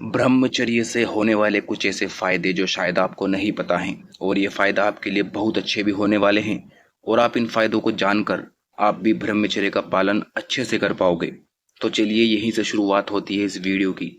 ब्रह्मचर्य से होने वाले कुछ ऐसे फायदे जो शायद आपको नहीं पता हैं और ये फायदा आपके लिए बहुत अच्छे भी होने वाले हैं और आप इन फायदों को जानकर आप भी ब्रह्मचर्य का पालन अच्छे से कर पाओगे। तो चलिए यहीं से शुरुआत होती है इस वीडियो की।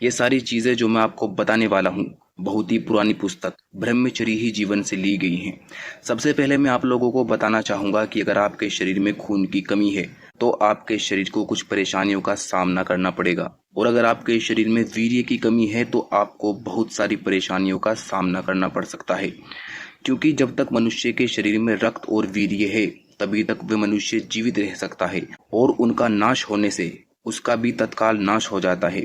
ये सारी चीज़ें जो मैं आपको बताने वाला हूँ बहुत ही पुरानी पुस्तक ब्रह्मचर्य ही जीवन से ली गई हैं। सबसे पहले मैं आप लोगों को बताना चाहूँगा कि अगर आपके शरीर में खून की कमी है तो आपके शरीर को कुछ परेशानियों का सामना करना पड़ेगा और अगर आपके शरीर में वीर्य की कमी है तो आपको बहुत सारी परेशानियों का सामना करना पड़ सकता है। क्योंकि जब तक मनुष्य के शरीर में रक्त और वीर्य है तभी तक वह मनुष्य जीवित रह सकता है और उनका नाश होने से उसका भी तत्काल नाश हो जाता है।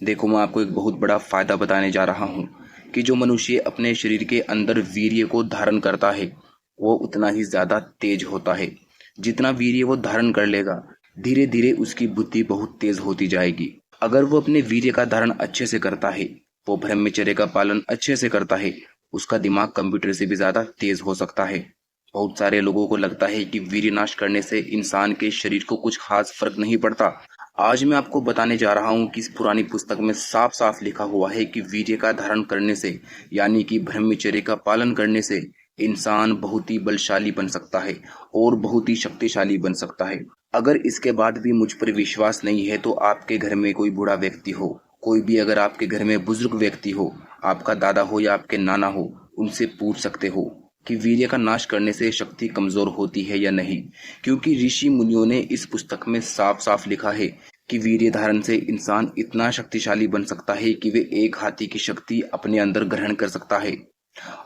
देखो, मैं आपको एक बहुत बड़ा फायदा बताने जा रहा हूँ कि जो मनुष्य अपने शरीर के अंदर वीर्य को धारण करता है वो उतना ही ज्यादा तेज होता है। जितना वीर्य वो धारण कर लेगा धीरे धीरे उसकी बुद्धि बहुत तेज होती जाएगी। अगर वो अपने वीर्य का धारण अच्छे से करता है, वो ब्रह्मचर्य का पालन अच्छे से करता है, उसका दिमाग कंप्यूटर से भी ज्यादा तेज हो सकता है। बहुत सारे लोगों को लगता है कि वीर्य नाश करने से इंसान के शरीर को कुछ खास फर्क नहीं पड़ता। आज मैं आपको बताने जा रहा हूँ कि इस पुरानी पुस्तक में साफ साफ लिखा हुआ है कि वीर्य का धारण करने से यानी कि ब्रह्मचर्य का पालन करने से इंसान बहुत ही बलशाली बन सकता है और बहुत ही शक्तिशाली बन सकता है। अगर इसके बाद भी मुझ पर विश्वास नहीं है तो आपके घर में कोई बूढ़ा व्यक्ति हो, कोई भी अगर आपके घर में बुजुर्ग व्यक्ति हो, आपका दादा हो या आपके नाना हो, उनसे पूछ सकते हो कि वीर्य का नाश करने से शक्ति कमजोर होती है या नहीं। क्योंकि ऋषि मुनियों ने इस पुस्तक में साफ साफ लिखा है कि वीर्य धारण से इंसान इतना शक्तिशाली बन सकता है कि वे एक हाथी की शक्ति अपने अंदर ग्रहण कर सकता है।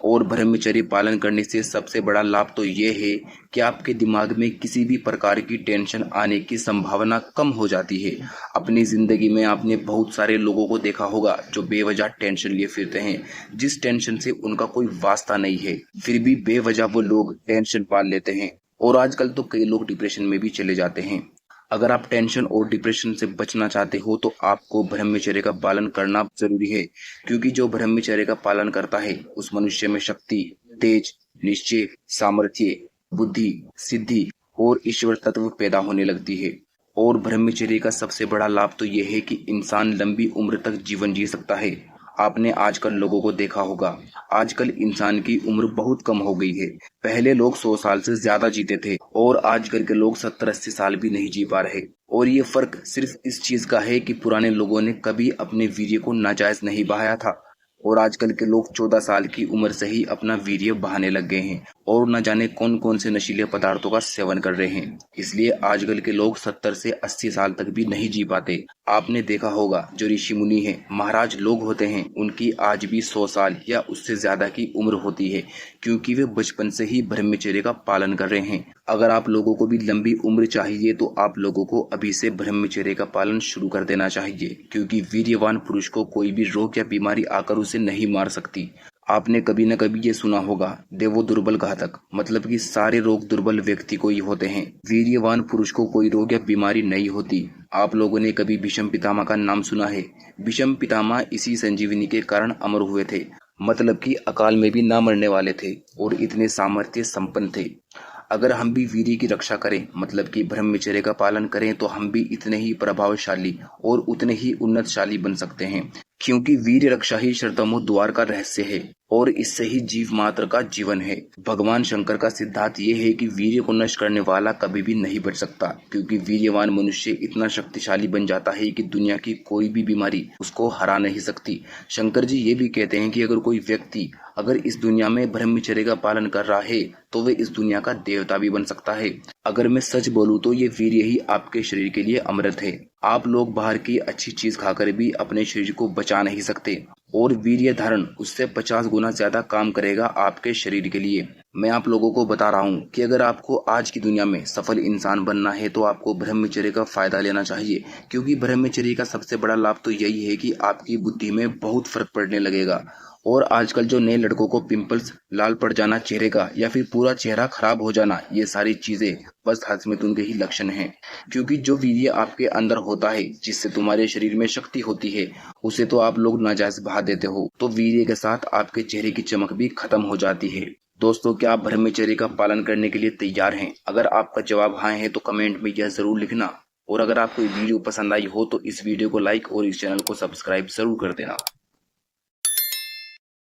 और ब्रह्मचर्य पालन करने से सबसे बड़ा लाभ तो ये है कि आपके दिमाग में किसी भी प्रकार की टेंशन आने की संभावना कम हो जाती है। अपनी जिंदगी में आपने बहुत सारे लोगों को देखा होगा जो बेवजह टेंशन लिए फिरते हैं, जिस टेंशन से उनका कोई वास्ता नहीं है, फिर भी बेवजह वो लोग टेंशन पाल लेते हैं और आजकल तो कई लोग डिप्रेशन में भी चले जाते हैं। अगर आप टेंशन और डिप्रेशन से बचना चाहते हो तो आपको ब्रह्मचर्य का पालन करना जरूरी है। क्योंकि जो ब्रह्मचर्य का पालन करता है उस मनुष्य में शक्ति, तेज, निश्चय, सामर्थ्य, बुद्धि, सिद्धि और ईश्वर तत्व पैदा होने लगती है। और ब्रह्मचर्य का सबसे बड़ा लाभ तो यह है कि इंसान लंबी उम्र तक जीवन जी सकता है। आपने आजकल लोगों को देखा होगा, आजकल इंसान की उम्र बहुत कम हो गई है। पहले लोग 100 साल से ज्यादा जीते थे और आजकल के लोग 70-80 साल भी नहीं जी पा रहे। और ये फर्क सिर्फ इस चीज का है कि पुराने लोगों ने कभी अपने वीर्य को नाजायज नहीं बहाया था और आजकल के लोग 14 साल की उम्र से ही अपना वीर्य बहाने लग गए हैं और न जाने कौन कौन से नशीले पदार्थों का सेवन कर रहे हैं। इसलिए आजकल के लोग 70 से 80 साल तक भी नहीं जी पाते। आपने देखा होगा जो ऋषि मुनि हैं, महाराज लोग होते हैं, उनकी आज भी 100 साल या उससे ज्यादा की उम्र होती है क्योंकि वे बचपन से ही ब्रह्मचर्य का पालन कर रहे हैं। अगर आप लोगों को भी लंबी उम्र चाहिए तो आप लोगों को अभी से ब्रह्मचर्य का पालन शुरू कर देना चाहिए। क्योंकि वीर्यवान पुरुष को कोई भी रोग या बीमारी आकर उसे नहीं मार सकती। आपने कभी न कभी ये सुना होगा, देवो दुर्बल घातक, मतलब कि सारे रोग दुर्बल व्यक्ति को ही होते हैं, वीर्यवान पुरुष को कोई रोग या बीमारी नहीं होती। आप लोगों ने कभी भीष्म पितामह का नाम सुना है? भीष्म पितामह इसी संजीवनी के कारण अमर हुए थे, मतलब कि अकाल में भी ना मरने वाले थे और इतने सामर्थ्य संपन्न थे। अगर हम भी वीर्य की रक्षा करें, मतलब कि ब्रह्मचर्य का पालन करें, तो हम भी इतने ही प्रभावशाली और उतने ही उन्नतशाली बन सकते हैं। क्योंकि वीर्य रक्षा ही शर्तमो द्वार का रहस्य है और इससे ही जीव मात्र का जीवन है। भगवान शंकर का सिद्धांत ये है कि वीर्य को नष्ट करने वाला कभी भी नहीं बच सकता। क्योंकि वीर्यवान मनुष्य इतना शक्तिशाली बन जाता है कि दुनिया की कोई भी बीमारी उसको हरा नहीं सकती। शंकर जी ये भी कहते हैं कि अगर कोई व्यक्ति अगर इस दुनिया में ब्रह्मचर्य का पालन कर रहा है तो वे इस दुनिया का देवता भी बन सकता है। अगर मैं सच बोलूं तो ये वीर्य ही आपके शरीर के लिए अमृत है। आप लोग बाहर की अच्छी चीज खाकर भी अपने शरीर को बचा नहीं सकते और वीर्य धारण उससे 50 गुना ज्यादा काम करेगा आपके शरीर के लिए। मैं आप लोगों को बता रहा हूँ कि अगर आपको आज की दुनिया में सफल इंसान बनना है तो आपको ब्रह्मचर्य का फायदा लेना चाहिए। क्योंकि ब्रह्मचर्य का सबसे बड़ा लाभ तो यही है कि आपकी बुद्धि में बहुत फर्क पड़ने लगेगा। और आजकल जो नए लड़कों को पिंपल्स, लाल पड़ जाना चेहरे का या फिर पूरा चेहरा खराब हो जाना, ये सारी चीजें बस हंसमिथुन के ही लक्षण हैं। क्योंकि जो वीर्य आपके अंदर होता है जिससे तुम्हारे शरीर में शक्ति होती है उसे तो आप लोग नाजायज बहा देते हो, तो वीर्य के साथ आपके चेहरे की चमक भी खत्म हो जाती है। दोस्तों, क्या आप ब्रह्मचर्य का पालन करने के लिए तैयार हैं? अगर आपका जवाब हाँ है तो कमेंट में यह जरूर लिखना। और अगर आपको ये वीडियो पसंद आई हो तो इस वीडियो को लाइक और इस चैनल को सब्सक्राइब जरूर कर देना।